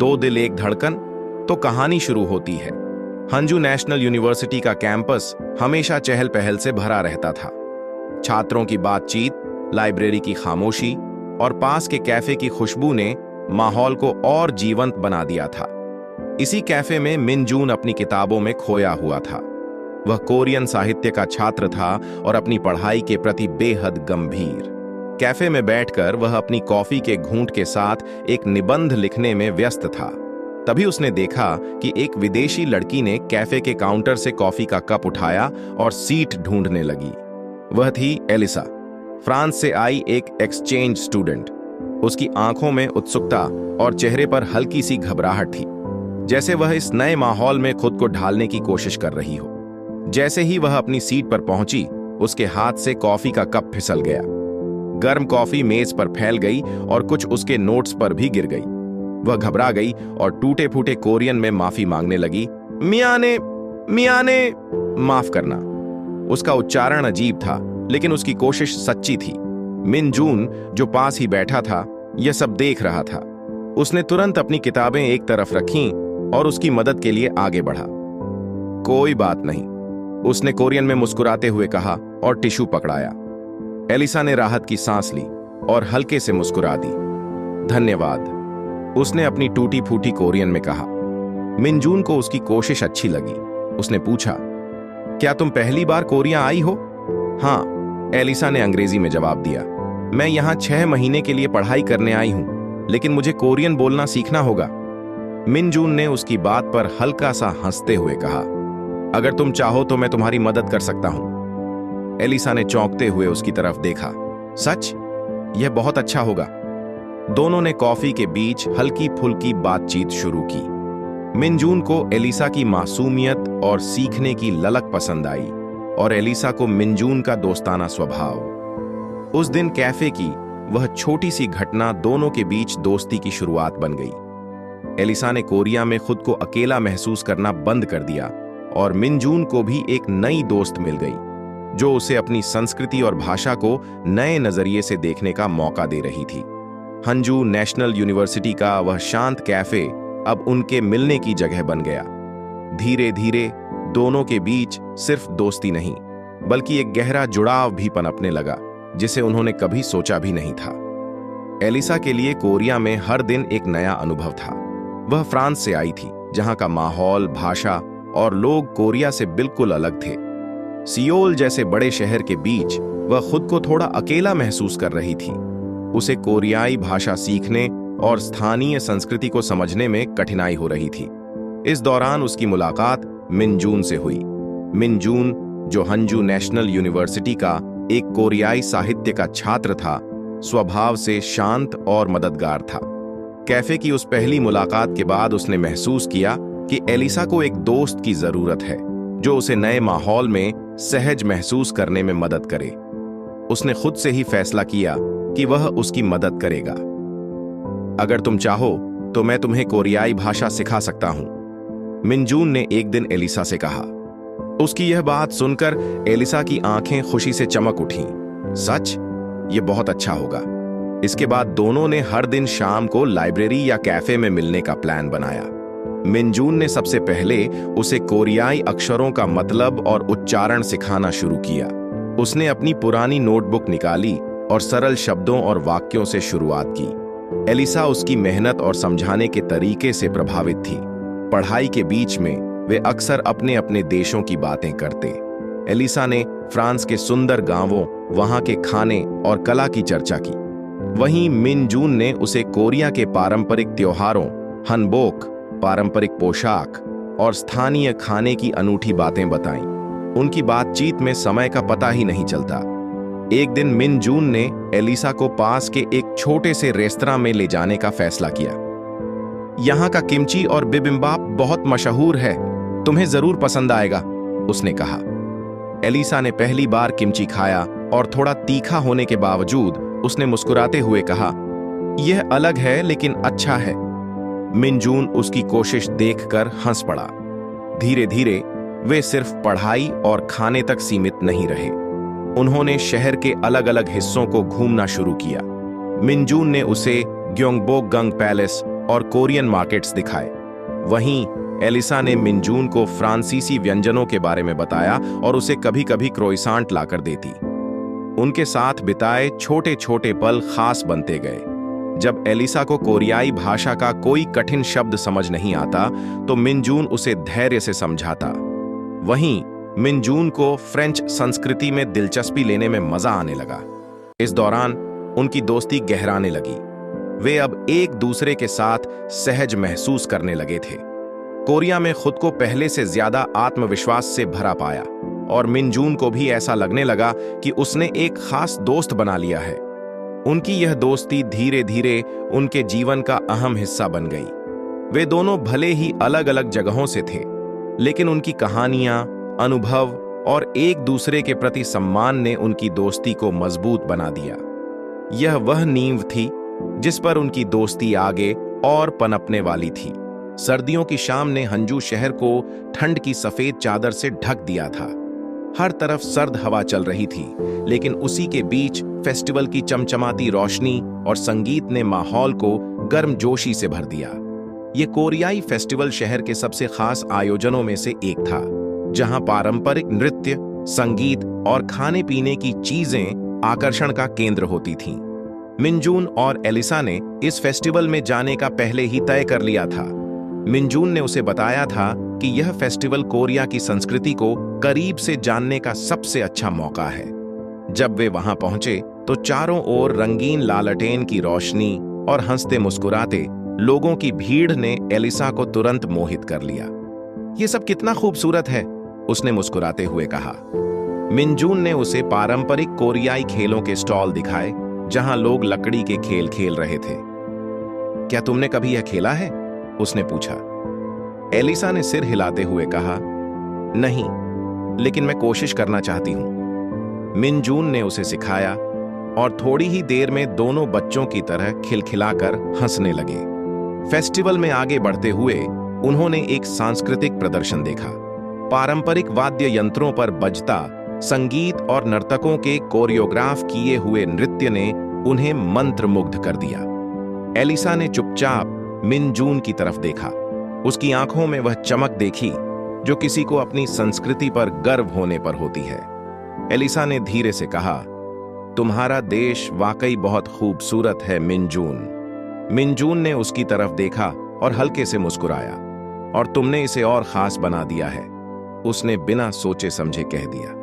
दो दिल एक धड़कन, तो कहानी शुरू होती है। हंजू नेशनल यूनिवर्सिटी का कैंपस हमेशा चहल पहल से भरा रहता था। छात्रों की बातचीत, लाइब्रेरी की खामोशी और पास के कैफे की खुशबू ने माहौल को और जीवंत बना दिया था। इसी कैफे में मिन जून अपनी किताबों में खोया हुआ था। वह कोरियन साहित्य का छात्र था और अपनी पढ़ाई के प्रति बेहद गंभीर। कैफे में बैठकर वह अपनी कॉफी के घूंट के साथ एक निबंध लिखने में व्यस्त था। तभी उसने देखा कि एक विदेशी लड़की ने कैफे के काउंटर से कॉफी का कप उठाया और सीट ढूंढने लगी। वह थी एलिसा, फ्रांस से आई एक एक्सचेंज स्टूडेंट। उसकी आंखों में उत्सुकता और चेहरे पर हल्की सी घबराहट थी, जैसे वह इस नए माहौल में खुद को ढालने की कोशिश कर रही हो। जैसे ही वह अपनी सीट पर पहुंची, उसके हाथ से कॉफी का कप फिसल गया। गर्म कॉफी मेज पर फैल गई और कुछ उसके नोट्स पर भी गिर गई। वह घबरा गई और टूटे फूटे कोरियन में माफी मांगने लगी। मियाने, मियाने, माफ करना। उसका उच्चारण अजीब था, लेकिन उसकी कोशिश सच्ची थी। मिन जून, जो पास ही बैठा था, यह सब देख रहा था। उसने तुरंत अपनी किताबें एक तरफ रखीं और उसकी मदद के लिए आगे बढ़ा। कोई बात नहीं, उसने कोरियन में मुस्कुराते हुए कहा और टिश्यू पकड़ाया। एलिसा ने राहत की सांस ली और हल्के से मुस्कुरा दी। धन्यवाद, उसने अपनी टूटी फूटी कोरियन में कहा। मिन जून को उसकी कोशिश अच्छी लगी। उसने पूछा, क्या तुम पहली बार कोरिया आई हो? हाँ, एलिसा ने अंग्रेजी में जवाब दिया। मैं यहाँ 6 महीने के लिए पढ़ाई करने आई हूँ, लेकिन मुझे कोरियन बोलना सीखना होगा। मिन जून ने उसकी बात पर हल्का सा हंसते हुए कहा, अगर तुम चाहो तो मैं तुम्हारी मदद कर सकता हूं। एलिसा ने चौंकते हुए उसकी तरफ देखा। सच? यह बहुत अच्छा होगा। दोनों ने कॉफी के बीच हल्की फुल्की बातचीत शुरू की। मिन जून को एलिसा की मासूमियत और सीखने की ललक पसंद आई, और एलिसा को मिन जून का दोस्ताना स्वभाव। उस दिन कैफे की वह छोटी सी घटना दोनों के बीच दोस्ती की शुरुआत बन गई। एलिसा ने कोरिया में खुद को अकेला महसूस करना बंद कर दिया, और मिन जून को भी एक नई दोस्त मिल गई, जो उसे अपनी संस्कृति और भाषा को नए नजरिए से देखने का मौका दे रही थी। हंजू नेशनल यूनिवर्सिटी का वह शांत कैफे अब उनके मिलने की जगह बन गया। धीरे धीरे दोनों के बीच सिर्फ दोस्ती नहीं, बल्कि एक गहरा जुड़ाव भी पनपने लगा, जिसे उन्होंने कभी सोचा भी नहीं था। एलिसा के लिए कोरिया में हर दिन एक नया अनुभव था। वह फ्रांस से आई थी, जहां का माहौल, भाषा और लोग कोरिया से बिल्कुल अलग थे। सियोल जैसे बड़े शहर के बीच वह खुद को थोड़ा अकेला महसूस कर रही थी। उसे कोरियाई भाषा सीखने और स्थानीय संस्कृति को समझने में कठिनाई हो रही थी। इस दौरान उसकी मुलाकात मिन जून से हुई। मिन जून, जो हंजू नेशनल यूनिवर्सिटी का एक कोरियाई साहित्य का छात्र था, स्वभाव से शांत और मददगार था। कैफे की उस पहली मुलाकात के बाद उसने महसूस किया कि एलिसा को एक दोस्त की जरूरत है, जो उसे नए माहौल में सहज महसूस करने में मदद करे। उसने खुद से ही फैसला किया कि वह उसकी मदद करेगा। अगर तुम चाहो तो मैं तुम्हें कोरियाई भाषा सिखा सकता हूं, मिन जून ने एक दिन एलिसा से कहा। उसकी यह बात सुनकर एलिसा की आंखें खुशी से चमक उठीं। सच? यह बहुत अच्छा होगा। इसके बाद दोनों ने हर दिन शाम को लाइब्रेरी या कैफे में मिलने का प्लान बनाया। मिन जून ने सबसे पहले उसे कोरियाई अक्षरों का मतलब और उच्चारण सिखाना शुरू किया। उसने अपनी पुरानी नोटबुक निकाली और सरल शब्दों और वाक्यों से शुरुआत की। एलिसा उसकी मेहनत और समझाने के तरीके से प्रभावित थी। पढ़ाई के बीच में वे अक्सर अपने अपने देशों की बातें करते। एलिसा ने फ्रांस के सुंदर गांवों, वहां के खाने और कला की चर्चा की। वहीं मिन जून ने उसे कोरिया के पारंपरिक त्योहारों, हनबोक, पारंपरिक पोशाक और स्थानीय खाने की अनूठी बातें बताईं। उनकी बातचीत में समय का पता ही नहीं चलता। एक दिन मिन जून ने एलिसा को पास के एक छोटे से रेस्तरां में ले जाने का फैसला किया। यहाँ का किमची और बिबिम्बाप बहुत मशहूर है, तुम्हें जरूर पसंद आएगा, उसने कहा। एलिसा ने पहली बार किमची खाया और थोड़ा तीखा होने के बावजूद उसने मुस्कुराते हुए कहा, यह अलग है लेकिन अच्छा है। मिन जून उसकी कोशिश देखकर हंस पड़ा। धीरे धीरे वे सिर्फ पढ़ाई और खाने तक सीमित नहीं रहे। उन्होंने शहर के अलग अलग हिस्सों को घूमना शुरू किया। मिन जून ने उसे ग्योंगबोक-गंग पैलेस और कोरियन मार्केट्स दिखाए। वहीं एलिसा ने मिनजून को फ्रांसीसी व्यंजनों के बारे में बताया और उसे कभी कभी क्रोइसांट लाकर देती। उनके साथ बिताए छोटे छोटे पल खास बनते गए। जब एलिसा को कोरियाई भाषा का कोई कठिन शब्द समझ नहीं आता तो मिनजून उसे धैर्य से समझाता। वहीं मिनजून को फ्रेंच संस्कृति में दिलचस्पी लेने में मजा आने लगा। इस दौरान उनकी दोस्ती गहराने लगी। वे अब एक दूसरे के साथ सहज महसूस करने लगे थे। कोरिया में खुद को पहले से ज्यादा आत्मविश्वास से भरा पाया और मिनजून को भी ऐसा लगने लगा कि उसने एक खास दोस्त बना लिया है। उनकी यह दोस्ती धीरे धीरे उनके जीवन का अहम हिस्सा बन गई। वे दोनों भले ही अलग अलग जगहों से थे, लेकिन उनकी कहानियां, अनुभव और एक दूसरे के प्रति सम्मान ने उनकी दोस्ती को मजबूत बना दिया। यह वह नींव थी जिस पर उनकी दोस्ती आगे और पनपने वाली थी। सर्दियों की शाम ने हंजू शहर को ठंड की सफेद चादर से ढक दिया था। हर तरफ सर्द हवा चल रही थी, लेकिन उसी के बीच फेस्टिवल की चमचमाती रोशनी और संगीत ने माहौल को गर्मजोशी से भर दिया। ये कोरियाई फेस्टिवल शहर के सबसे खास आयोजनों में से एक था, जहां पारंपरिक नृत्य, संगीत और खाने पीने की चीजें आकर्षण का केंद्र होती थीं। मिनजून और एलिसा ने इस फेस्टिवल में जाने का पहले ही तय कर लिया था। मिनजून ने उसे बताया था कि यह फेस्टिवल कोरिया की संस्कृति को करीब से जानने का सबसे अच्छा मौका है। जब वे वहां पहुंचे तो चारों ओर रंगीन लालटेन की रोशनी और हंसते मुस्कुराते लोगों की भीड़ ने एलिसा को तुरंत मोहित कर लिया। ये सब कितना खूबसूरत है, उसने मुस्कुराते हुए कहा। मिनजून ने उसे पारंपरिक कोरियाई खेलों के स्टॉल दिखाए, जहां लोग लकड़ी के खेल खेल रहे थे। क्या तुमने कभी यह खेला है? उसने पूछा। एलिसा ने सिर हिलाते हुए कहा, नहीं, लेकिन मैं कोशिश करना चाहती हूं। मिनजून ने उसे सिखाया और थोड़ी ही देर में दोनों बच्चों की तरह खिलखिलाकर हंसने लगे। फेस्टिवल में आगे बढ़ते हुए उन्होंने एक सांस्कृतिक प्रदर्शन देखा। पारंपरिक वाद्य यंत्रों पर बजता संगीत और नर्तकों के कोरियोग्राफ किए हुए नृत्य ने उन्हें मंत्रमुग्ध कर दिया। एलिसा ने चुपचाप मिनजून की तरफ देखा। उसकी आंखों में वह चमक देखी जो किसी को अपनी संस्कृति पर गर्व होने पर होती है। एलिसा ने धीरे से कहा, तुम्हारा देश वाकई बहुत खूबसूरत है मिनजून। मिनजून ने उसकी तरफ देखा और हल्के से मुस्कुराया। और तुमने इसे और खास बना दिया है, उसने बिना सोचे समझे कह दिया।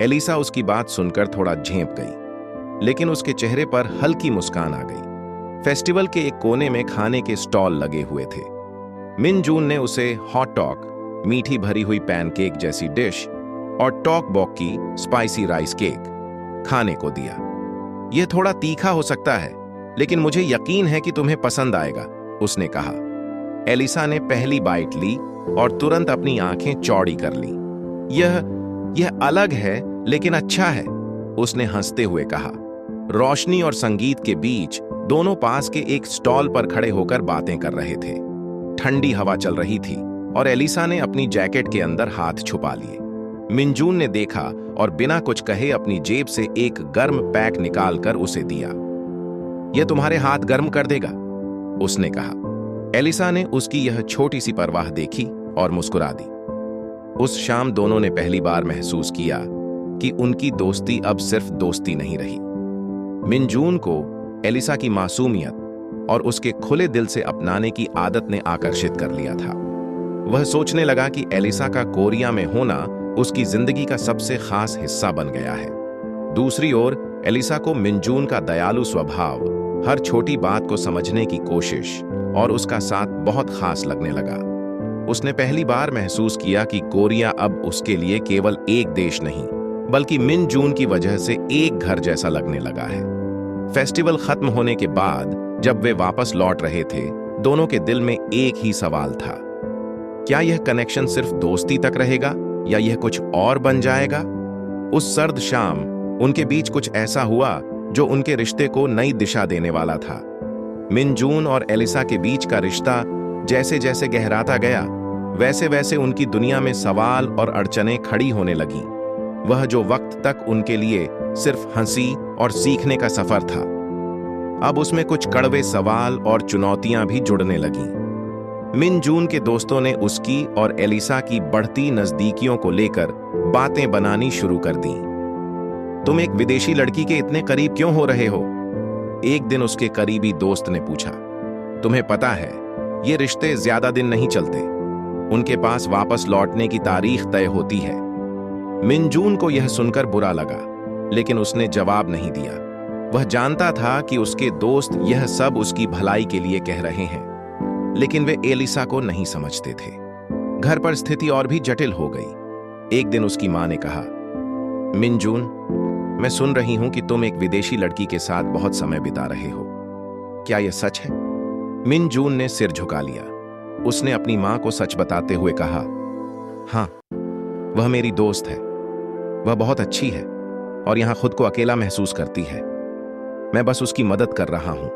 एलिसा उसकी बात सुनकर थोड़ा झेंप गई, लेकिन उसके चेहरे पर हल्की मुस्कान आ गई। फेस्टिवल के एक कोने में खाने के स्टॉल लगे हुए थे। मिनजून ने उसे हॉट टॉक, मीठी भरी हुई पैनकेक जैसी डिश, और टॉक बॉक की स्पाइसी राइस केक खाने को दिया। यह थोड़ा तीखा हो सकता है, लेकिन मुझे यकीन है कि तुम्हें पसंद आएगा, उसने कहा। एलिसा ने पहली बाइट ली और तुरंत अपनी आंखें चौड़ी कर ली। यह अलग है, लेकिन अच्छा है, उसने हंसते हुए कहा। रोशनी और संगीत के बीच दोनों पास के एक स्टॉल पर खड़े होकर बातें कर रहे थे। ठंडी हवा चल रही थी और एलिसा ने अपनी जैकेट के अंदर हाथ छुपा लिए। मिनजून ने देखा और बिना कुछ कहे अपनी जेब से एक गर्म पैक निकालकर उसे दिया। यह तुम्हारे हाथ गर्म कर देगा, उसने कहा। एलिसा ने उसकी यह छोटी सी परवाह देखी और मुस्कुरा दी। उस शाम दोनों ने पहली बार महसूस किया कि उनकी दोस्ती अब सिर्फ दोस्ती नहीं रही। मिनजून को एलिसा की मासूमियत और उसके खुले दिल से अपनाने की आदत ने आकर्षित कर लिया था। वह सोचने लगा कि एलिसा का कोरिया में होना उसकी जिंदगी का सबसे खास हिस्सा बन गया है। दूसरी ओर एलिसा को मिनजून का दयालु स्वभाव, हर छोटी बात को समझने की कोशिश और उसका साथ बहुत खास लगने लगा। उसने पहली बार महसूस किया कि कोरिया अब उसके लिए केवल एक देश नहीं, बल्कि मिनजून की वजह से एक घर जैसा लगने लगा है। फेस्टिवल खत्म होने के बाद जब वे वापस लौट रहे थे, दोनों के दिल में एक ही सवाल था, क्या यह कनेक्शन सिर्फ दोस्ती तक रहेगा या यह कुछ और बन जाएगा? उस सर्द शाम उनके बीच कुछ ऐसा हुआ जो उनके रिश्ते को नई दिशा देने वाला था। मिनजून और एलिसा के बीच का रिश्ता जैसे जैसे गहराता गया, वैसे वैसे उनकी दुनिया में सवाल और अड़चनें खड़ी होने लगीं। वह जो वक्त तक उनके लिए सिर्फ हंसी और सीखने का सफर था, अब उसमें कुछ कड़वे सवाल और चुनौतियां भी जुड़ने लगीं। मिन जून के दोस्तों ने उसकी और एलिसा की बढ़ती नजदीकियों को लेकर बातें बनानी शुरू कर दी। तुम एक विदेशी लड़की के इतने करीब क्यों हो रहे हो? एक दिन उसके करीबी दोस्त ने पूछा। तुम्हें पता है, ये रिश्ते ज्यादा दिन नहीं चलते। उनके पास वापस लौटने की तारीख तय होती है। मिन जून को यह सुनकर बुरा लगा, लेकिन उसने जवाब नहीं दिया। वह जानता था कि उसके दोस्त यह सब उसकी भलाई के लिए कह रहे हैं, लेकिन वे एलिसा को नहीं समझते थे। घर पर स्थिति और भी जटिल हो गई। एक दिन उसकी मां ने कहा, मिन जून, मैं सुन रही हूं कि तुम एक विदेशी लड़की के साथ बहुत समय बिता रहे हो। क्या यह सच है? मिन जून ने सिर झुका लिया। उसने अपनी मां को सच बताते हुए कहा, हां, वह मेरी दोस्त है। वह बहुत अच्छी है और यहां खुद को अकेला महसूस करती है। मैं बस उसकी मदद कर रहा हूं।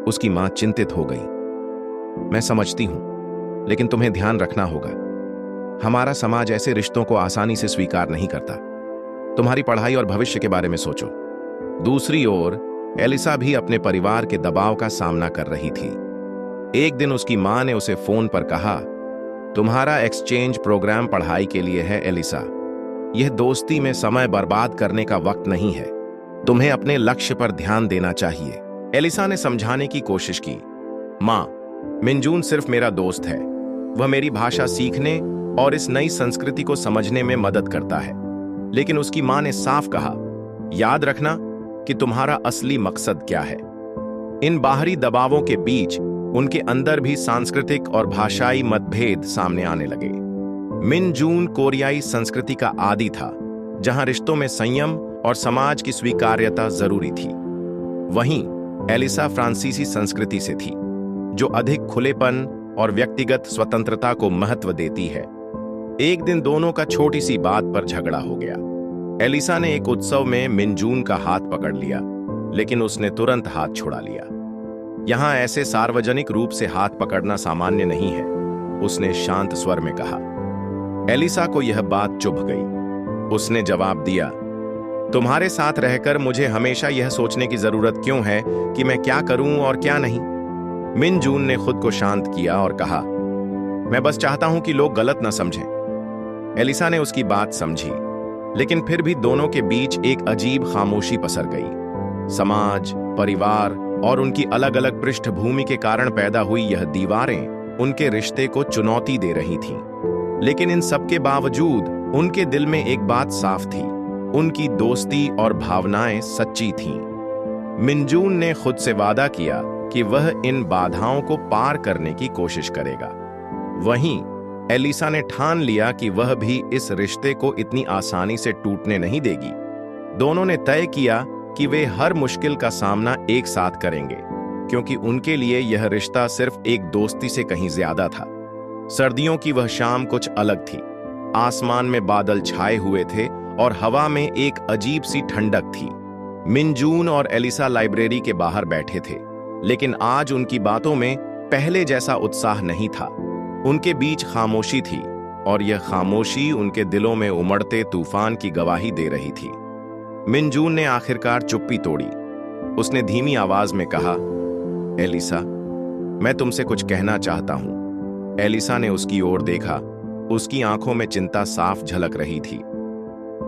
उसकी मां चिंतित हो गई। मैं समझती हूं, लेकिन तुम्हें ध्यान रखना होगा। हमारा समाज ऐसे रिश्तों को आसानी से स्वीकार नहीं करता। तुम्हारी पढ़ाई और भविष्य के बारे में सोचो। दूसरी ओर एलिसा भी अपने परिवार के दबाव का सामना कर रही थी। एक दिन उसकी मां ने उसे फोन पर कहा, तुम्हारा एक्सचेंज प्रोग्राम पढ़ाई के लिए है एलिसा। यह दोस्ती में समय बर्बाद करने का वक्त नहीं है। तुम्हें अपने लक्ष्य पर ध्यान देना चाहिए। एलिसा ने समझाने की कोशिश की, मां, मिन जून सिर्फ मेरा दोस्त है। वह मेरी भाषा सीखने और इस नई संस्कृति को समझने में मदद करता है। लेकिन उसकी मां ने साफ कहा, याद रखना कि तुम्हारा असली मकसद क्या है। इन बाहरी दबावों के बीच उनके अंदर भी सांस्कृतिक और भाषाई मतभेद सामने आने लगे। मिन जून कोरियाई संस्कृति का आदी था, जहां रिश्तों में संयम और समाज की स्वीकार्यता जरूरी थी। वहीं एलिसा फ्रांसीसी संस्कृति से थी, जो अधिक खुलेपन और व्यक्तिगत स्वतंत्रता को महत्व देती है। एक दिन दोनों का छोटी सी बात पर झगड़ा हो गया। एलिसा ने एक उत्सव में मिन जून का हाथ पकड़ लिया, लेकिन उसने तुरंत हाथ छुड़ा लिया। यहां ऐसे सार्वजनिक रूप से हाथ पकड़ना सामान्य नहीं है, उसने शांत स्वर में कहा। एलिसा को यह बात चुभ गई। उसने जवाब दिया, तुम्हारे साथ रहकर मुझे हमेशा यह सोचने की जरूरत क्यों है कि मैं क्या करूं और क्या नहीं? मिन जून ने खुद को शांत किया और कहा, मैं बस चाहता हूं कि लोग गलत न समझें। एलिसा ने उसकी बात समझी, लेकिन फिर भी दोनों के बीच एक अजीब खामोशी पसर गई। समाज, परिवार और उनकी अलग अलग पृष्ठभूमि के कारण पैदा हुई यह दीवारें उनके रिश्ते को चुनौती दे रही थीं। लेकिन इन सब के बावजूद उनके दिल में एक बात साफ थी, उनकी दोस्ती और भावनाएं सच्ची थीं। मिन जून ने खुद से वादा किया कि वह इन बाधाओं को पार करने की कोशिश करेगा। वहीं एलिसा ने ठान लिया कि वह भी इस रिश्ते को इतनी आसानी से टूटने नहीं देगी। दोनों ने तय किया कि वे हर मुश्किल का सामना एक साथ करेंगे, क्योंकि उनके लिए यह रिश्ता सिर्फ एक दोस्ती से कहीं ज्यादा था। सर्दियों की वह शाम कुछ अलग थी। आसमान में बादल छाए हुए थे और हवा में एक अजीब सी ठंडक थी। मिन जून और एलिसा लाइब्रेरी के बाहर बैठे थे, लेकिन आज उनकी बातों में पहले जैसा उत्साह नहीं था। उनके बीच खामोशी थी, और यह खामोशी उनके दिलों में उमड़ते तूफान की गवाही दे रही थी। मिन जून ने आखिरकार चुप्पी तोड़ी। उसने धीमी आवाज में कहा, एलिसा, मैं तुमसे कुछ कहना चाहता हूं। एलिसा ने उसकी ओर देखा। उसकी आंखों में चिंता साफ झलक रही थी।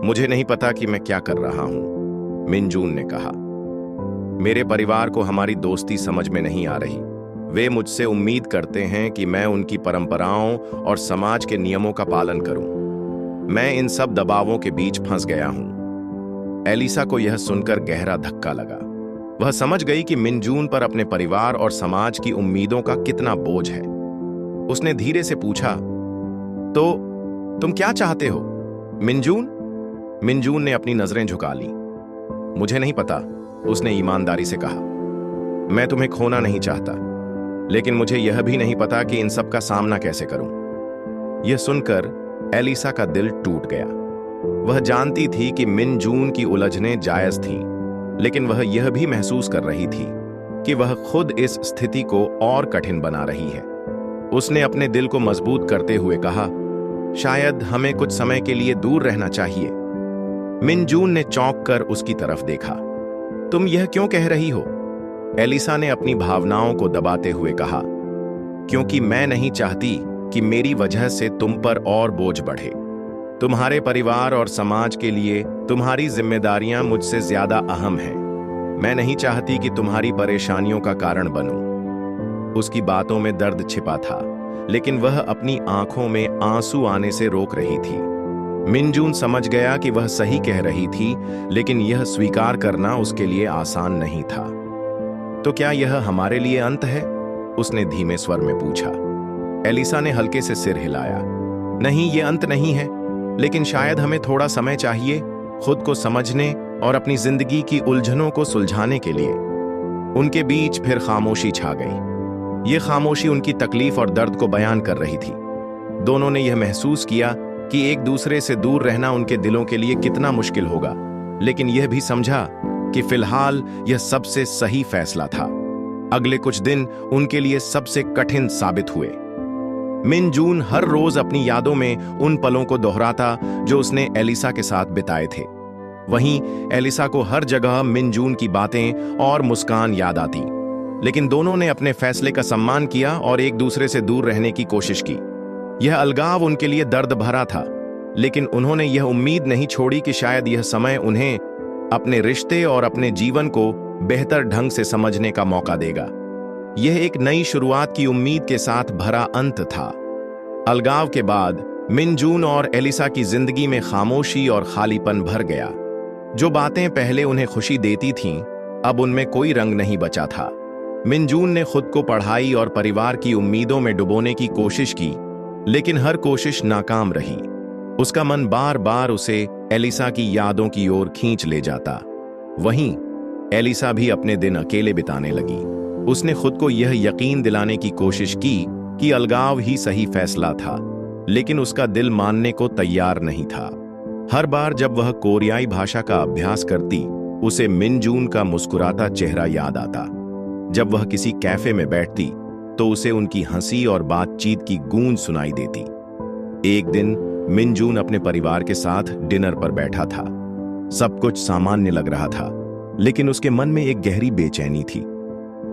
मुझे नहीं पता कि मैं क्या कर रहा हूं, मिन जून ने कहा। मेरे परिवार को हमारी दोस्ती समझ में नहीं आ रही। वे मुझसे उम्मीद करते हैं कि मैं उनकी परंपराओं और समाज के नियमों का पालन करूं। मैं इन सब दबावों के बीच फंस गया हूं। एलिसा को यह सुनकर गहरा धक्का लगा। वह समझ गई कि मिन जून पर अपने परिवार और समाज की उम्मीदों का कितना बोझ है। उसने धीरे से पूछा, तो तुम क्या चाहते हो, मिन जून? मिन जून ने अपनी नजरें झुका ली। मुझे नहीं पता, उसने ईमानदारी से कहा। मैं तुम्हें खोना नहीं चाहता, लेकिन मुझे यह भी नहीं पता कि इन सब का सामना कैसे करूं। यह सुनकर एलिसा का दिल टूट गया। वह जानती थी कि मिन जून की उलझनें जायज थीं, लेकिन वह यह भी महसूस कर रही थी कि वह खुद इस स्थिति को और कठिन बना रही है। उसने अपने दिल को मजबूत करते हुए कहा, शायद हमें कुछ समय के लिए दूर रहना चाहिए। मिन जून ने चौंक कर उसकी तरफ देखा। तुम यह क्यों कह रही हो? एलिसा ने अपनी भावनाओं को दबाते हुए कहा, क्योंकि मैं नहीं चाहती कि मेरी वजह से तुम पर और बोझ बढ़े। तुम्हारे परिवार और समाज के लिए तुम्हारी जिम्मेदारियां मुझसे ज्यादा अहम हैं। मैं नहीं चाहती कि तुम्हारी परेशानियों का कारण बनूं। उसकी बातों में दर्द छिपा था, लेकिन वह अपनी आंखों में आंसू आने से रोक रही थी। मिनजून समझ गया कि वह सही कह रही थी, लेकिन यह स्वीकार करना उसके लिए आसान नहीं था। तो क्या यह हमारे लिए अंत है? उसने धीमे स्वर में पूछा। एलिसा ने हल्के से सिर हिलाया। नहीं, ये अंत नहीं है, लेकिन शायद हमें थोड़ा समय चाहिए खुद को समझने और अपनी जिंदगी की उलझनों को सुलझाने के लिए। उनके बीच फिर खामोशी छा गई। यह खामोशी उनकी तकलीफ और दर्द को बयान कर रही थी। दोनों ने यह महसूस किया कि एक दूसरे से दूर रहना उनके दिलों के लिए कितना मुश्किल होगा, लेकिन यह भी समझा कि फिलहाल यह सबसे सही फैसला था। अगले कुछ दिन उनके लिए सबसे कठिन साबित हुए। मिनजून हर रोज अपनी यादों में उन पलों को दोहराता जो उसने एलिसा के साथ बिताए थे। वहीं एलिसा को हर जगह मिनजून की बातें और मुस्कान याद आती। लेकिन दोनों ने अपने फैसले का सम्मान किया और एक दूसरे से दूर रहने की कोशिश की। यह अलगाव उनके लिए दर्द भरा था, लेकिन उन्होंने यह उम्मीद नहीं छोड़ी कि शायद यह समय उन्हें अपने रिश्ते और अपने जीवन को बेहतर ढंग से समझने का मौका देगा। यह एक नई शुरुआत की उम्मीद के साथ भरा अंत था। अलगाव के बाद मिनजून और एलिसा की जिंदगी में खामोशी और खालीपन भर गया। जो बातें पहले उन्हें खुशी देती थीं, अब उनमें कोई रंग नहीं बचा था। मिनजून ने खुद को पढ़ाई और परिवार की उम्मीदों में डुबोने की कोशिश की, लेकिन हर कोशिश नाकाम रही। उसका मन बार बार उसे एलिसा की यादों की ओर खींच ले जाता। वहीं एलिसा भी अपने दिन अकेले बिताने लगी। उसने खुद को यह यकीन दिलाने की कोशिश की कि अलगाव ही सही फैसला था, लेकिन उसका दिल मानने को तैयार नहीं था। हर बार जब वह कोरियाई भाषा का अभ्यास करती, उसे मिनजून का मुस्कुराता चेहरा याद आता। जब वह किसी कैफे में बैठती, तो उसे उनकी हंसी और बातचीत की गूंज सुनाई देती। एक दिन मिनजून अपने परिवार के साथ डिनर पर बैठा था। सब कुछ सामान्य लग रहा था, लेकिन उसके मन में एक गहरी बेचैनी थी।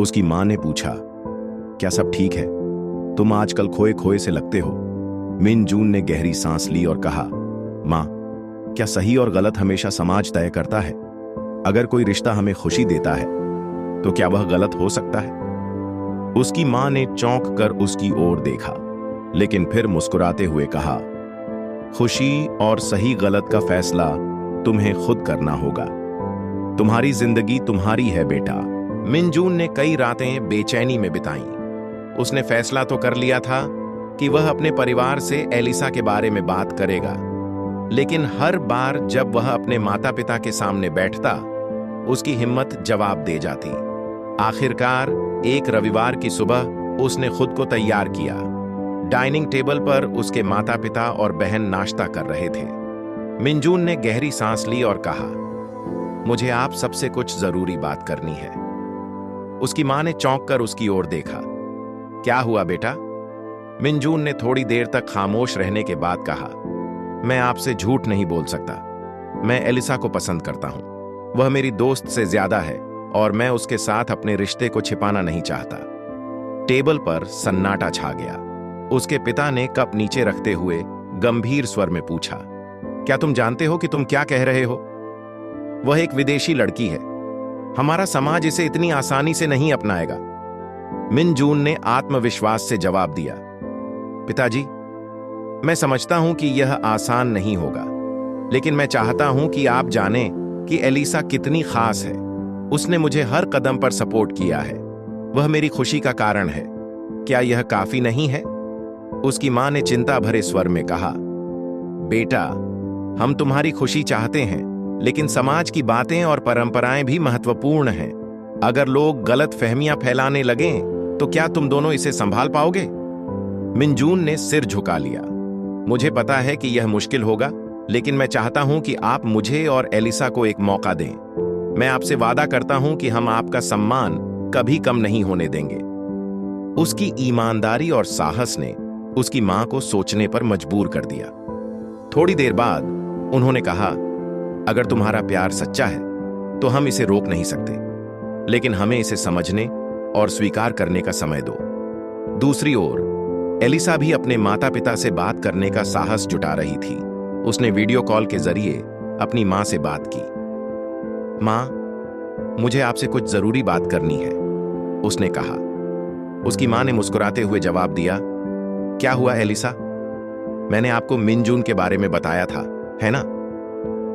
उसकी मां ने पूछा, क्या सब ठीक है? तुम आजकल खोए खोए से लगते हो। मिनजून ने गहरी सांस ली और कहा, मां, क्या सही और गलत हमेशा समाज तय करता है? अगर कोई रिश्ता हमें खुशी देता है, तो क्या वह गलत हो सकता है? उसकी मां ने चौंक कर उसकी ओर देखा, लेकिन फिर मुस्कुराते हुए कहा, खुशी और सही गलत का फैसला तुम्हें खुद करना होगा। तुम्हारी जिंदगी तुम्हारी है बेटा। मिनजून ने कई रातें बेचैनी में बिताईं। उसने फैसला तो कर लिया था कि वह अपने परिवार से एलिसा के बारे में बात करेगा, लेकिन हर बार जब वह अपने माता पिता के सामने बैठता, उसकी हिम्मत जवाब दे जाती। आखिरकार एक रविवार की सुबह उसने खुद को तैयार किया। डाइनिंग टेबल पर उसके माता पिता और बहन नाश्ता कर रहे थे। मिनजून ने गहरी सांस ली और कहा, मुझे आप सबसे कुछ जरूरी बात करनी है। उसकी मां ने चौंक कर उसकी ओर देखा। क्या हुआ बेटा? मिनजून ने थोड़ी देर तक खामोश रहने के बाद कहा, मैं आपसे झूठ नहीं बोल सकता। मैं एलिसा को पसंद करता हूं। वह मेरी दोस्त से ज्यादा है और मैं उसके साथ अपने रिश्ते को छिपाना नहीं चाहता। टेबल पर सन्नाटा छा गया। उसके पिता ने कप नीचे रखते हुए गंभीर स्वर में पूछा, क्या तुम जानते हो कि तुम क्या कह रहे हो? वह एक विदेशी लड़की है। हमारा समाज इसे इतनी आसानी से नहीं अपनाएगा। मिनजून ने आत्मविश्वास से जवाब दिया, पिताजी, मैं समझता हूं कि यह आसान नहीं होगा, लेकिन मैं चाहता हूं कि आप जानें कि एलिसा कितनी खास है। उसने मुझे हर कदम पर सपोर्ट किया है। वह मेरी खुशी का कारण है। क्या यह काफी नहीं है? उसकी मां ने चिंता भरे स्वर में कहा, बेटा, हम तुम्हारी खुशी चाहते हैं, लेकिन समाज की बातें और परंपराएं भी महत्वपूर्ण हैं। अगर लोग गलत फहमियां फैलाने लगें, तो क्या तुम दोनों इसे संभाल पाओगे? मिनजून ने सिर झुका लिया। मुझे पता है कि यह मुश्किल होगा, लेकिन मैं चाहता हूं कि आप मुझे और एलिसा को एक मौका दें। मैं आपसे वादा करता हूं कि हम आपका सम्मान कभी कम नहीं होने देंगे। उसकी ईमानदारी और साहस ने उसकी मां को सोचने पर मजबूर कर दिया। थोड़ी देर बाद उन्होंने कहा, अगर तुम्हारा प्यार सच्चा है, तो हम इसे रोक नहीं सकते। लेकिन हमें इसे समझने और स्वीकार करने का समय दो। दूसरी ओर एलिसा भी अपने माता पिता से बात करने का साहस जुटा रही थी। उसने वीडियो कॉल के जरिए अपनी मां से बात की। मां, मुझे आपसे कुछ जरूरी बात करनी है, उसने कहा। उसकी मां ने मुस्कुराते हुए जवाब दिया, क्या हुआ एलिसा? मैंने आपको मिन जून के बारे में बताया था, है ना?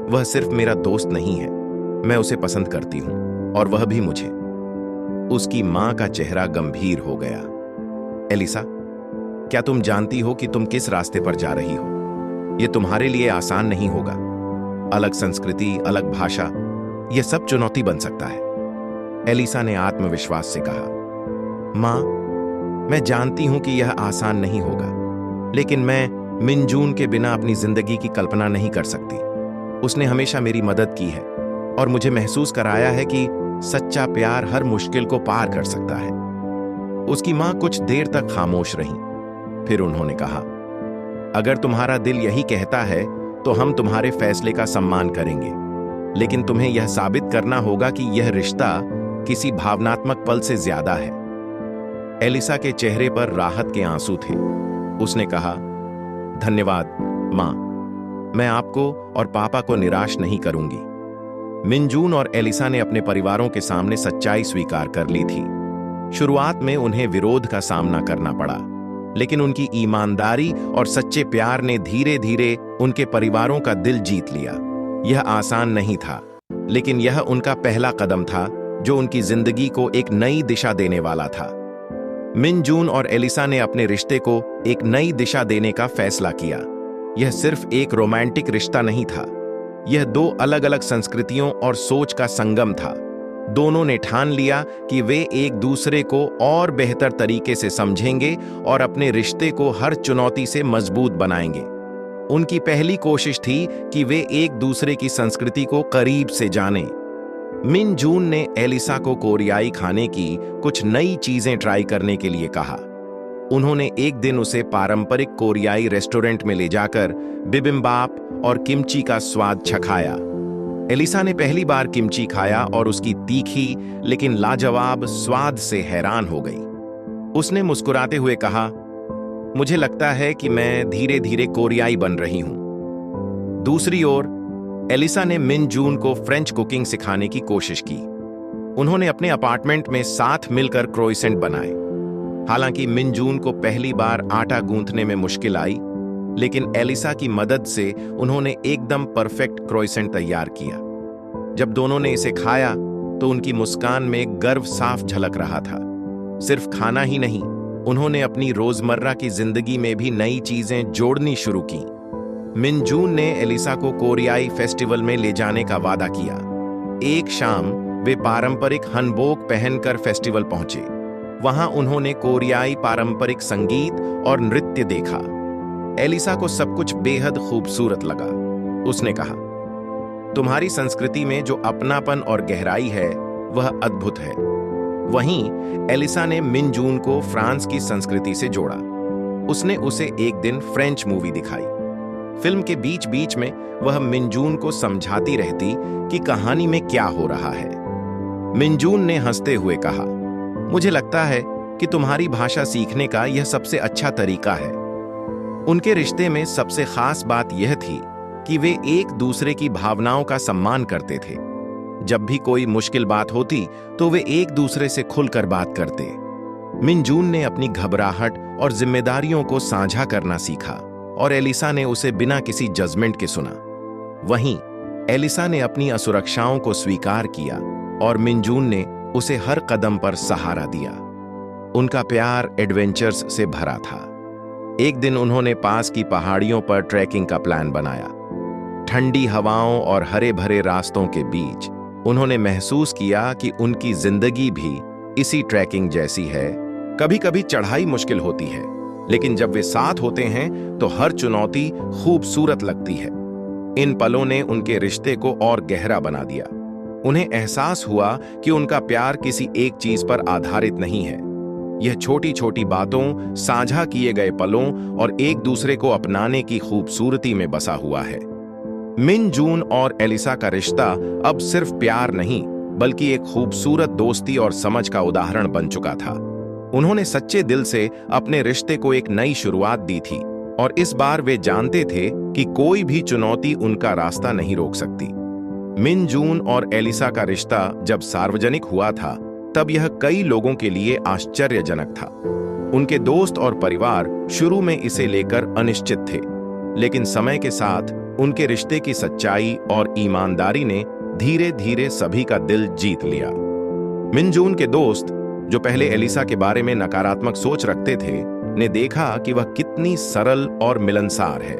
वह सिर्फ मेरा दोस्त नहीं है, मैं उसे पसंद करती हूं, और वह भी मुझे। उसकी मां का चेहरा गंभीर हो गया। एलिसा, क्या तुम जानती हो कि तुम किस रास्ते पर जा रही हो? यह तुम्हारे लिए आसान नहीं होगा। अलग संस्कृति, अलग भाषा, यह सब चुनौती बन सकता है। एलिसा ने आत्मविश्वास से कहा, मां, मैं जानती हूं कि यह आसान नहीं होगा, लेकिन मैं मिन जून के बिना अपनी जिंदगी की कल्पना नहीं कर सकती। उसने हमेशा मेरी मदद की है और मुझे महसूस कराया है कि सच्चा प्यार हर मुश्किल को पार कर सकता है। उसकी मां कुछ देर तक खामोश रहीं। फिर उन्होंने कहा, अगर तुम्हारा दिल यही कहता है तो हम तुम्हारे फैसले का सम्मान करेंगे, लेकिन तुम्हें यह साबित करना होगा कि यह रिश्ता किसी भावनात्मक पल से ज्यादा है। एलिसा के चेहरे पर राहत के आंसू थे। उसने कहा, धन्यवाद मां, मैं आपको और पापा को निराश नहीं करूंगी। मिन जून और एलिसा ने अपने परिवारों के सामने सच्चाई स्वीकार कर ली थी। शुरुआत में उन्हें विरोध का सामना करना पड़ा, लेकिन उनकी ईमानदारी और सच्चे प्यार ने धीरे धीरे उनके परिवारों का दिल जीत लिया। यह आसान नहीं था, लेकिन यह उनका पहला कदम था जो उनकी जिंदगी को एक नई दिशा देने वाला था। मिन जून और एलिसा ने अपने रिश्ते को एक नई दिशा देने का फैसला किया। यह सिर्फ एक रोमांटिक रिश्ता नहीं था, यह दो अलग अलग संस्कृतियों और सोच का संगम था। दोनों ने ठान लिया कि वे एक दूसरे को और बेहतर तरीके से समझेंगे और अपने रिश्ते को हर चुनौती से मजबूत बनाएंगे। उनकी पहली कोशिश थी कि वे एक दूसरे की संस्कृति को करीब से जानें। मिन जून ने एलिसा को कोरियाई खाने की कुछ नई चीजें ट्राई करने के लिए कहा। उन्होंने एक दिन उसे पारंपरिक कोरियाई रेस्टोरेंट में ले जाकर बिबिम्बाप और किमची का स्वाद चखाया। एलिसा ने पहली बार किमची खाया और उसकी तीखी लेकिन लाजवाब स्वाद से हैरान हो गई। उसने मुस्कुराते हुए कहा, मुझे लगता है कि मैं धीरे धीरे कोरियाई बन रही हूं। दूसरी ओर एलिसा ने मिन जून को फ्रेंच कुकिंग सिखाने की कोशिश की। उन्होंने अपने अपार्टमेंट में साथ मिलकर क्रोइसेंट बनाए। हालांकि मिन जून को पहली बार आटा गूंथने में मुश्किल आई, लेकिन एलिसा की मदद से उन्होंने एकदम परफेक्ट क्रोइसेंट तैयार किया। जब दोनों ने इसे खाया तो उनकी मुस्कान में गर्व साफ झलक रहा था। सिर्फ खाना ही नहीं, उन्होंने अपनी रोजमर्रा की जिंदगी में भी नई चीजें जोड़नी शुरू की। मिन जून ने एलिसा को कोरियाई फेस्टिवल में ले जाने का वादा किया। एक शाम वे पारंपरिक हनबोक पहनकर फेस्टिवल पहुंचे। वहां उन्होंने कोरियाई पारंपरिक संगीत और नृत्य देखा। एलिसा को सब कुछ बेहद खूबसूरत लगा। उसने कहा, तुम्हारी संस्कृति में जो अपनापन और गहराई है वह अद्भुत है। वहीं एलिसा ने मिन जून को फ्रांस की संस्कृति से जोड़ा। उसने उसे एक दिन फ्रेंच मूवी दिखाई। फिल्म के बीच बीच में वह मिन जून को समझाती रहती कि कहानी में क्या हो रहा है। मिन जून ने हंसते हुए कहा, मुझे लगता है कि तुम्हारी भाषा सीखने का यह सबसे अच्छा तरीका है। उनके रिश्ते में सबसे खास बात यह थी कि वे एक दूसरे की भावनाओं का सम्मान करते थे। जब भी कोई मुश्किल बात होती तो वे एक दूसरे से खुलकर बात करते। मिन जून ने अपनी घबराहट और जिम्मेदारियों को साझा करना सीखा और एलिसा ने उसे बिना किसी जजमेंट के सुना। वहीं एलिसा ने अपनी असुरक्षाओं को स्वीकार किया और मिन जून ने उसे हर कदम पर सहारा दिया। उनका प्यार एडवेंचर्स से भरा था। एक दिन उन्होंने पास की पहाड़ियों पर ट्रैकिंग का प्लान बनाया। ठंडी हवाओं और हरे भरे रास्तों के बीच उन्होंने महसूस किया कि उनकी जिंदगी भी इसी ट्रैकिंग जैसी है। कभी कभी चढ़ाई मुश्किल होती है, लेकिन जब वे साथ होते हैं तो हर चुनौती खूबसूरत लगती है। इन पलों ने उनके रिश्ते को और गहरा बना दिया। उन्हें एहसास हुआ कि उनका प्यार किसी एक चीज पर आधारित नहीं है। यह छोटी छोटी बातों, साझा किए गए पलों और एक दूसरे को अपनाने की खूबसूरती में बसा हुआ है। मिन जून और एलिसा का रिश्ता अब सिर्फ प्यार नहीं, बल्कि एक खूबसूरत दोस्ती और समझ का उदाहरण बन चुका था। उन्होंने सच्चे दिल से अपने रिश्ते को एक नई शुरुआत दी थी और इस बार वे जानते थे कि कोई भी चुनौती उनका रास्ता नहीं रोक सकती। मिन जून और एलिसा का रिश्ता जब सार्वजनिक हुआ था, तब यह कई लोगों के लिए आश्चर्यजनक था। उनके दोस्त और परिवार शुरू में इसे लेकर अनिश्चित थे, लेकिन समय के साथ उनके रिश्ते की सच्चाई और ईमानदारी ने धीरे धीरे सभी का दिल जीत लिया। मिन जून के दोस्त, जो पहले एलिसा के बारे में नकारात्मक सोच रखते थे, ने देखा कि वह कितनी सरल और मिलनसार है।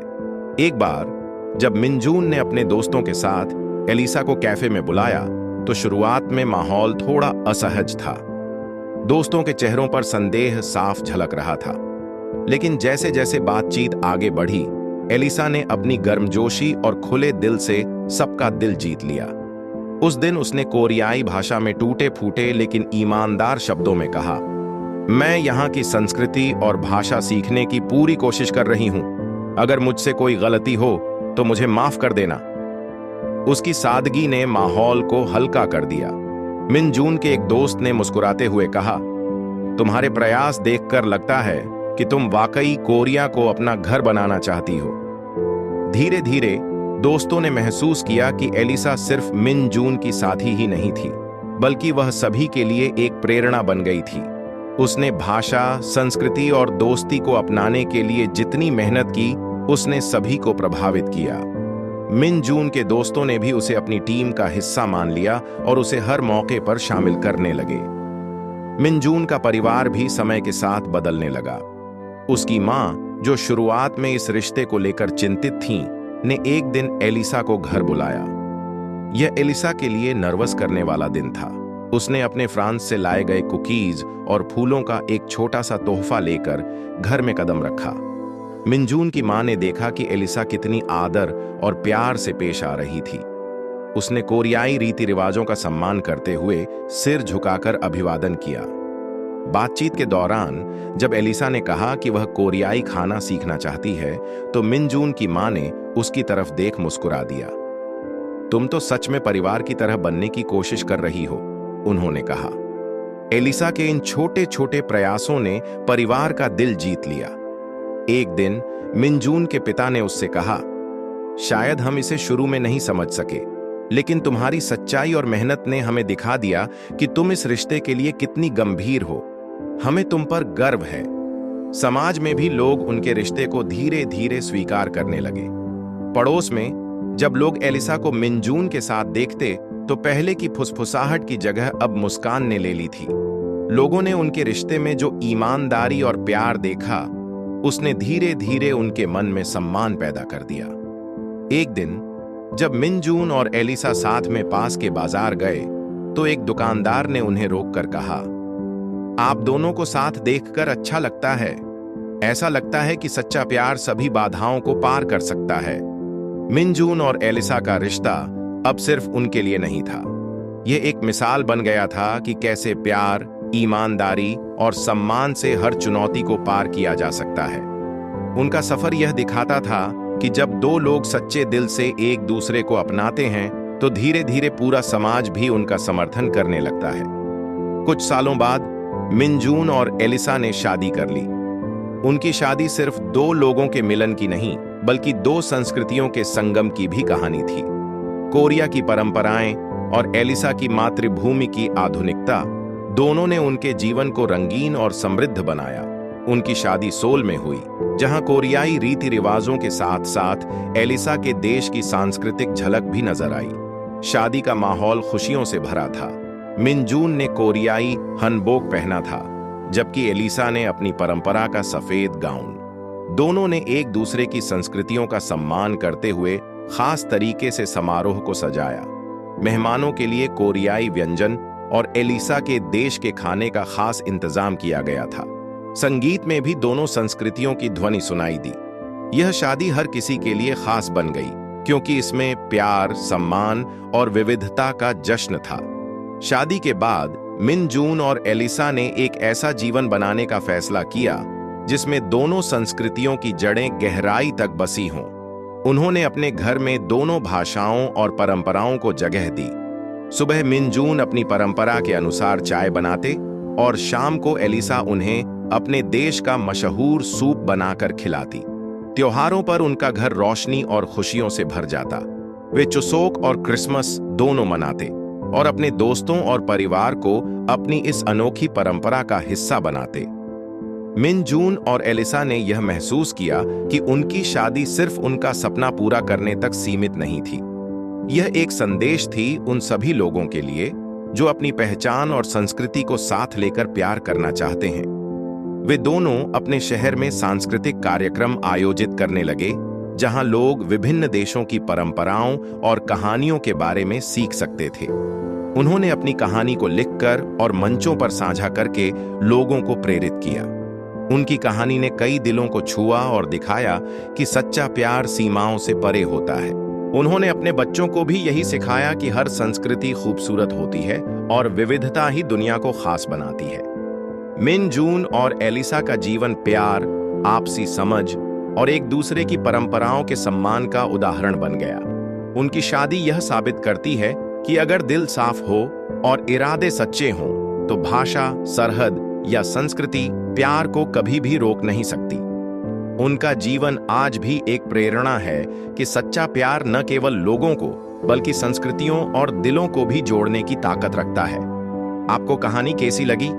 एक बार जब मिन जून ने अपने दोस्तों के साथ एलिसा को कैफे में बुलाया, तो शुरुआत में माहौल थोड़ा असहज था। दोस्तों के चेहरों पर संदेह साफ झलक रहा था, लेकिन जैसे जैसे बातचीत आगे बढ़ी, एलिसा ने अपनी गर्मजोशी और खुले दिल से सबका दिल जीत लिया। उस दिन उसने कोरियाई भाषा में टूटे फूटे लेकिन ईमानदार शब्दों में कहा, मैं यहाँ की संस्कृति और भाषा सीखने की पूरी कोशिश कर रही हूँ। अगर मुझसे कोई गलती हो तो मुझे माफ कर देना। उसकी सादगी ने माहौल को हल्का कर दिया। मिन जून के एक दोस्त ने मुस्कुराते हुए कहा, तुम्हारे प्रयास देखकर लगता है कि तुम वाकई कोरिया को अपना घर बनाना चाहती हो। धीरे धीरे दोस्तों ने महसूस किया कि एलिसा सिर्फ मिन जून की साथी ही नहीं थी, बल्कि वह सभी के लिए एक प्रेरणा बन गई थी। उसने भाषा, संस्कृति और दोस्ती को अपनाने के लिए जितनी मेहनत की, उसने सभी को प्रभावित किया। मिन जून के दोस्तों ने भी उसे अपनी टीम का हिस्सा मान लिया और उसे हर मौके पर शामिल करने लगे। मिन जून का परिवार भी समय के साथ बदलने लगा। उसकी मां, जो शुरुआत में इस रिश्ते को लेकर चिंतित थीं, ने एक दिन एलिसा को घर बुलाया। यह एलिसा के लिए नर्वस करने वाला दिन था। उसने अपने फ्रांस से लाए गए कुकीज और फूलों का एक छोटा सा तोहफा लेकर घर में कदम रखा। मिन जून की मां ने देखा कि एलिसा कितनी आदर और प्यार से पेश आ रही थी। उसने कोरियाई रीति रिवाजों का सम्मान करते हुए सिर झुकाकर अभिवादन किया। बातचीत के दौरान जब एलिसा ने कहा कि वह कोरियाई खाना सीखना चाहती है, तो मिन जून की मां ने उसकी तरफ देख मुस्कुरा दिया। तुम तो सच में परिवार की तरह बनने की कोशिश कर रही हो, उन्होंने कहा। एलिसा के इन छोटे छोटे प्रयासों ने परिवार का दिल जीत लिया। एक दिन मिन जून के पिता ने उससे कहा, शायद हम इसे शुरू में नहीं समझ सके, लेकिन तुम्हारी सच्चाई और मेहनत ने हमें दिखा दिया कि तुम इस रिश्ते के लिए कितनी गंभीर हो। हमें तुम पर गर्व है। समाज में भी लोग उनके रिश्ते को धीरे धीरे स्वीकार करने लगे। पड़ोस में जब लोग एलिसा को मिन जून के साथ देखते, तो पहले की फुसफुसाहट की जगह अब मुस्कान ने ले ली थी। लोगों ने उनके रिश्ते में जो ईमानदारी और प्यार देखा, उसने धीरे धीरे उनके मन में सम्मान पैदा कर दिया। एक दिन जब मिन जून और एलिसा साथ में पास के बाजार गए, तो एक दुकानदार ने उन्हें रोककर कहा, आप दोनों को साथ देखकर अच्छा लगता है। ऐसा लगता है कि सच्चा प्यार सभी बाधाओं को पार कर सकता है। मिन जून और एलिसा का रिश्ता अब सिर्फ उनके लिए नहीं था। यह एक मिसाल बन गया था कि कैसे प्यार, ईमानदारी और सम्मान से हर चुनौती को पार किया जा सकता है। उनका सफर यह दिखाता था कि जब दो लोग सच्चे दिल से एक दूसरे को अपनाते हैं, तो धीरे धीरे पूरा समाज भी उनका समर्थन करने लगता है। कुछ सालों बाद मिन जून और एलिसा ने शादी कर ली। उनकी शादी सिर्फ दो लोगों के मिलन की नहीं, बल्कि दो संस्कृतियों के संगम की भी कहानी थी। कोरिया की परंपराएं और एलिसा की मातृभूमि की आधुनिकता, दोनों ने उनके जीवन को रंगीन और समृद्ध बनाया। उनकी शादी सोल में हुई, जहां कोरियाई रीति रिवाजों के साथ साथ एलिसा के देश की सांस्कृतिक झलक भी नजर आई। शादी का माहौल खुशियों से भरा था। मिन जून ने कोरियाई हनबोक पहना था, जबकि एलिसा ने अपनी परंपरा का सफेद गाउन। दोनों ने एक दूसरे की संस्कृतियों का सम्मान करते हुए खास तरीके से समारोह को सजाया। मेहमानों के लिए कोरियाई व्यंजन और एलिसा के देश के खाने का खास इंतजाम किया गया था। संगीत में भी दोनों संस्कृतियों की ध्वनि सुनाई दी। यह शादी हर किसी के लिए खास बन गई, क्योंकि इसमें प्यार, सम्मान और विविधता का जश्न था। शादी के बाद मिन जून और एलिसा ने एक ऐसा जीवन बनाने का फैसला किया जिसमें दोनों संस्कृतियों की जड़ें गहराई तक बसी हों। उन्होंने अपने घर में दोनों भाषाओं और परंपराओं को जगह दी। सुबह मिनजून अपनी परंपरा के अनुसार चाय बनाते और शाम को एलिसा उन्हें अपने देश का मशहूर सूप बनाकर खिलाती। त्योहारों पर उनका घर रोशनी और खुशियों से भर जाता। वे चुसोक और क्रिसमस दोनों मनाते और अपने दोस्तों और परिवार को अपनी इस अनोखी परंपरा का हिस्सा बनाते। मिनजून और एलिसा ने यह महसूस किया कि उनकी शादी सिर्फ उनका सपना पूरा करने तक सीमित नहीं थी। यह एक संदेश थी उन सभी लोगों के लिए जो अपनी पहचान और संस्कृति को साथ लेकर प्यार करना चाहते हैं। वे दोनों अपने शहर में सांस्कृतिक कार्यक्रम आयोजित करने लगे, जहां लोग विभिन्न देशों की परंपराओं और कहानियों के बारे में सीख सकते थे। उन्होंने अपनी कहानी को लिखकर और मंचों पर साझा करके लोगों को प्रेरित किया। उनकी कहानी ने कई दिलों को छुआ और दिखाया कि सच्चा प्यार सीमाओं से परे होता है। उन्होंने अपने बच्चों को भी यही सिखाया कि हर संस्कृति खूबसूरत होती है और विविधता ही दुनिया को खास बनाती है। मिनजून और एलिसा का जीवन प्यार, आपसी समझ और एक दूसरे की परंपराओं के सम्मान का उदाहरण बन गया। उनकी शादी यह साबित करती है कि अगर दिल साफ हो और इरादे सच्चे हों, तो भाषा, सरहद या संस्कृति प्यार को कभी भी रोक नहीं सकती। उनका जीवन आज भी एक प्रेरणा है कि सच्चा प्यार न केवल लोगों को बल्कि संस्कृतियों और दिलों को भी जोड़ने की ताकत रखता है। आपको कहानी कैसी लगी?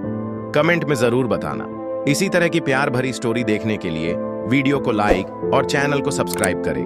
कमेंट में जरूर बताना। इसी तरह की प्यार भरी स्टोरी देखने के लिए वीडियो को लाइक और चैनल को सब्सक्राइब करें।